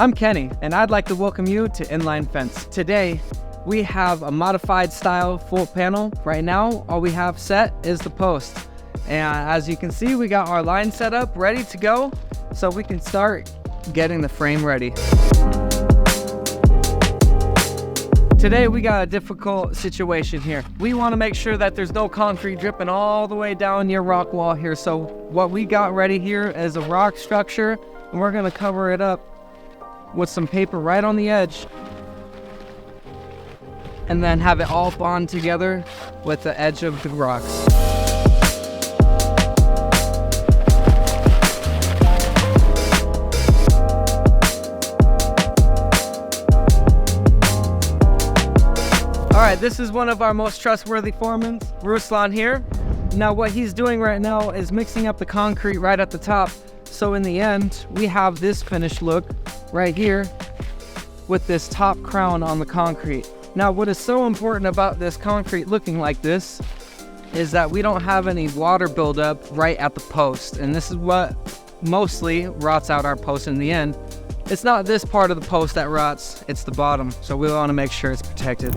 I'm Kenny, and I'd like to welcome you to Inline Fence. Today, we have a modified style full panel. Right now, all we have set is the post. And as you can see, we got our line set up, ready to go, so we can start getting the frame ready. Today, we got a difficult situation here. We want to make sure that there's no concrete dripping all the way down your rock wall here. So what we got ready here is a rock structure, and we're gonna cover it up with some paper right on the edge, and then have it all bond together with the edge of the rocks. All right, this is one of our most trustworthy foremen, Ruslan here. Now what he's doing right now is mixing up the concrete right at the top. So in the end, we have this finished look right here with this top crown on the concrete. Now what is so important about this concrete looking like this is that we don't have any water buildup right at the post. And this is what mostly rots out our post in the end. It's not this part of the post that rots, it's the bottom. So we want to make sure it's protected.